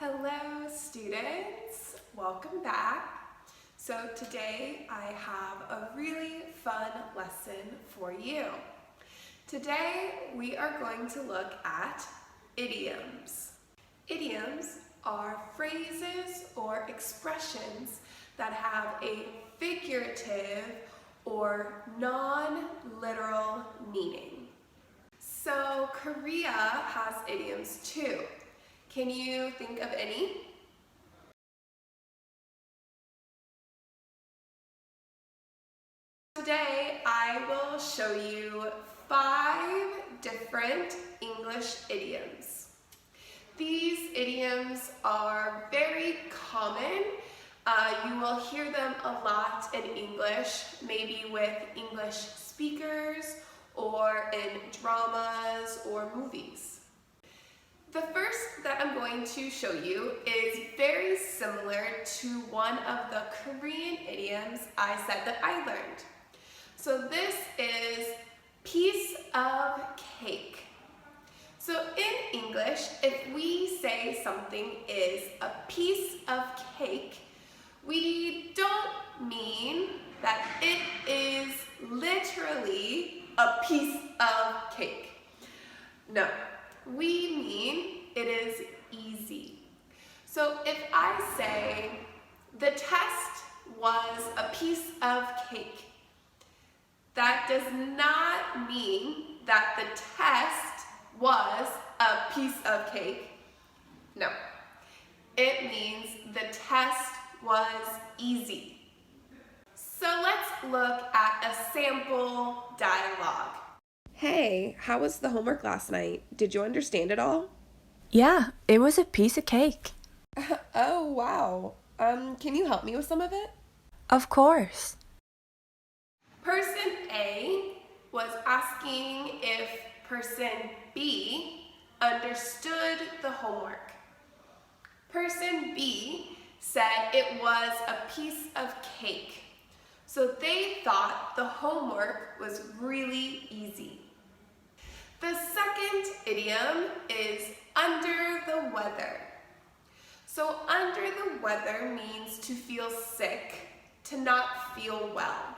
Hello students, welcome back. So today I have a really fun lesson for you. Today we are going to look at idioms. Idioms are phrases or expressions that have a figurative or non-literal meaning. So Korea has idioms too. Can you think of any? Today I will show you 5 different English idioms. These idioms are very common. You will hear them a lot in English, maybe with English speakers or in dramas or movies. The first that I'm going to show you is very similar to one of the Korean idioms I said that I learned. So this is piece of cake. So in English, if we say something is a piece of cake, we don't mean that it is literally a piece of cake. No. We mean it is easy. So if I say the test was a piece of cake, that does not mean that the test was a piece of cake. No, it means the test was easy. So let's look at a sample dialogue. Hey, how was the homework last night? Did you understand it all? Yeah, it was a piece of cake. Oh, wow. Can you help me with some of it? Of course. Person A was asking if person B understood the homework. Person B said it was a piece of cake. So they thought the homework was really easy. The second idiom is under the weather. So under the weather means to feel sick, to not feel well.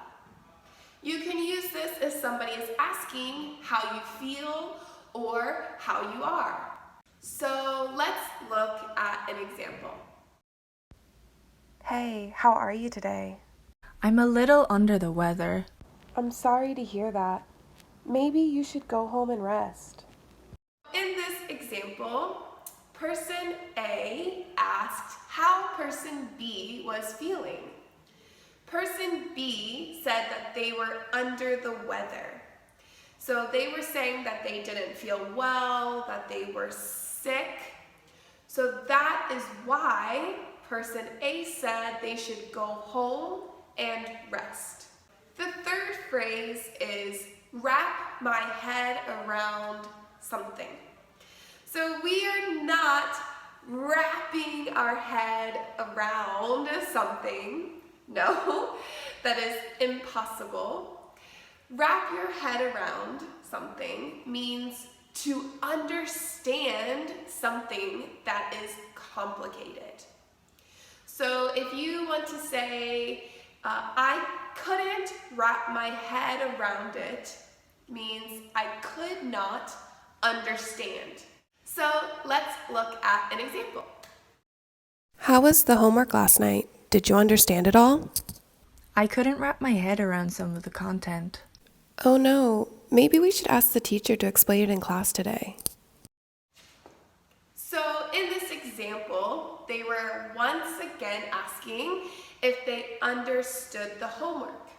You can use this if somebody is asking how you feel or how you are. So let's look at an example. Hey, how are you today? I'm a little under the weather. I'm sorry to hear that. Maybe you should go home and rest. In this example, person A asked how person B was feeling. Person B said that they were under the weather. So they were saying that they didn't feel well, that they were sick. So that is why person A said they should go home and rest. The third phrase is wrap my head around something. So we are not wrapping our head around something. No, that is impossible. Wrap your head around something means to understand something that is complicated. So if you want to say, I couldn't wrap my head around it, means I could not understand. So let's look at an example. How was the homework last night? Did you understand it all? I couldn't wrap my head around some of the content. Oh no, maybe we should ask the teacher to explain it in class today. So in this example, they were once again asking if they understood the homework.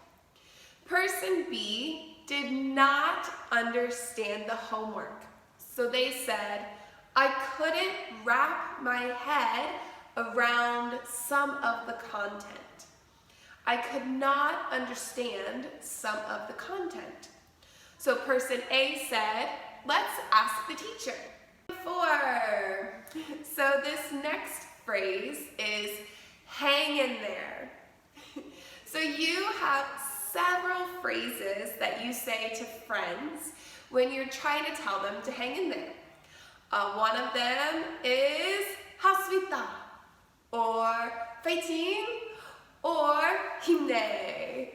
Person B did not understand the homework. So they said, I couldn't wrap my head around some of the content. I could not understand some of the content. So person A said, let's ask the teacher. 4. So this next phrase is hang in there. So you have several phrases that you say to friends when you're trying to tell them to hang in there. One of them is haswita. fighting, or 힘내.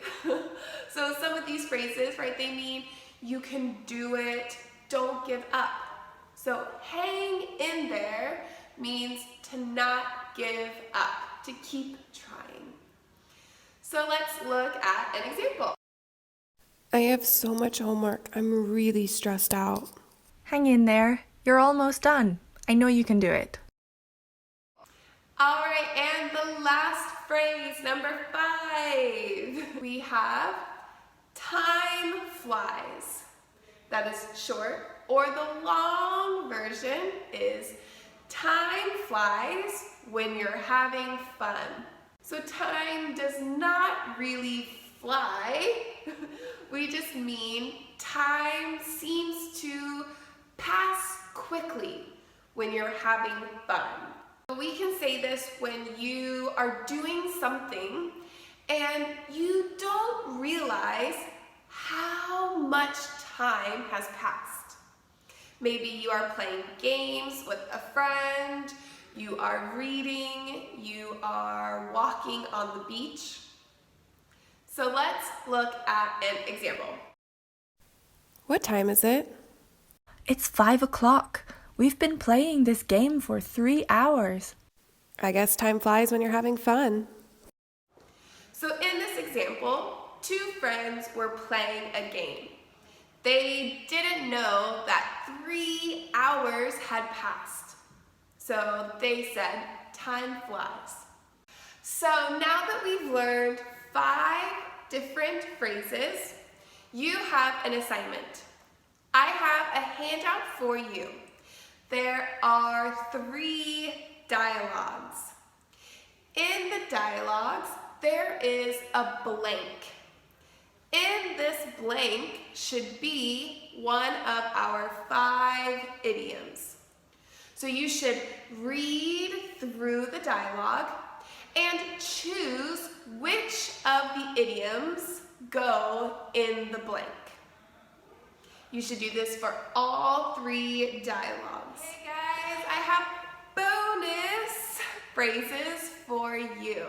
So some of these phrases, right, they mean you can do it, don't give up. So hang in there means to not give up, to keep trying. So let's look at an example. I have so much homework. I'm really stressed out. Hang in there. You're almost done. I know you can do it. All right, and the last phrase, number 5. We have time flies. That is short, or the long version is time flies when you're having fun. So time does not really fly. We just mean time seems to pass quickly when you're having fun. We can say this when you are doing something and you don't realize how much time has passed. Maybe you are playing games with a friend, you are reading, you are walking on the beach. So let's look at an example. What time is it? It's 5 o'clock. We've been playing this game for 3 hours. I guess time flies when you're having fun. So in this example, 2 friends were playing a game. They didn't know that 3 hours had passed. So they said, time flies. So now that we've learned 5 different phrases, you have an assignment. I have a handout for you. There are 3 dialogues. In the dialogues, there is a blank. In this blank should be one of our 5 idioms. So you should read through the dialogue and choose which of the idioms go in the blank. You should do this for all 3 dialogues. Hey guys, I have bonus phrases for you.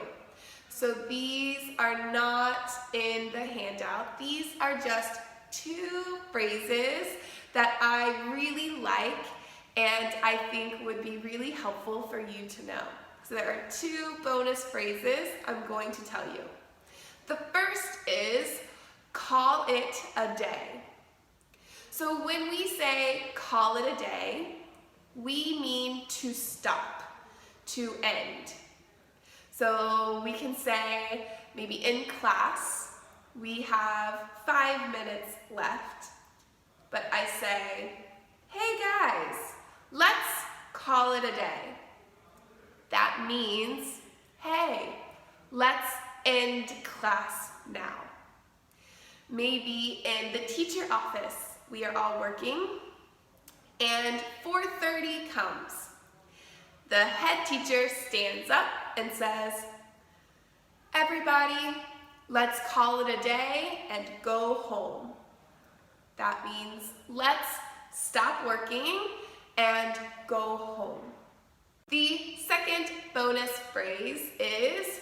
So these are not in the handout. These are just 2 phrases that I really like and I think would be really helpful for you to know. So there are 2 bonus phrases I'm going to tell you. The first is call it a day. So when we say call it a day, we mean to stop, to end. So we can say, maybe in class, we have 5 minutes left, but I say, hey guys, let's call it a day. That means, hey, let's end class now. Maybe in the teacher office, we are all working, and 4:30 comes. The head teacher stands up and says, everybody, let's call it a day and go home. That means let's stop working and go home. The second bonus phrase is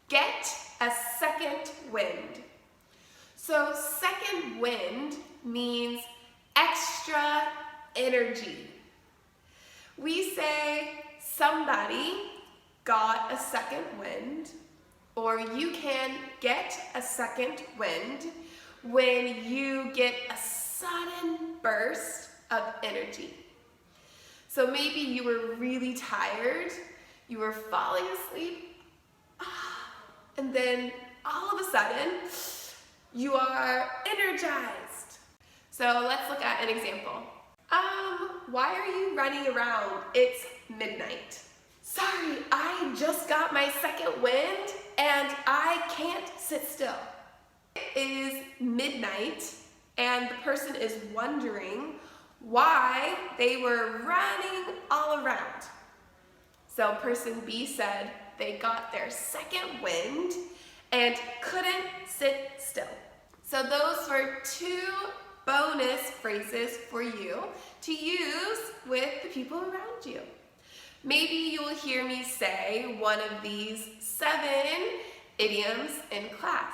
get a second wind. So second wind means extra energy. We say somebody got a second wind, or you can get a second wind when you get a sudden burst of energy. So maybe you were really tired, you were falling asleep, and then all of a sudden, you are energized. So let's look at an example. Why are you running around? It's midnight. Sorry, I just got my second wind and I can't sit still. It is midnight and the person is wondering why they were running all around. So person B said they got their second wind and couldn't sit still. So those were 2 bonus phrases for you to use with the people around you. Maybe you will hear me say one of these 7 idioms in class.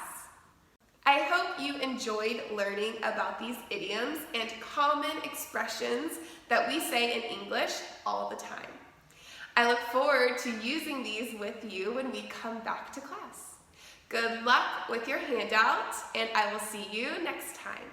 I hope you enjoyed learning about these idioms and common expressions that we say in English all the time. I look forward to using these with you when we come back to class. Good luck with your handout, and I will see you next time.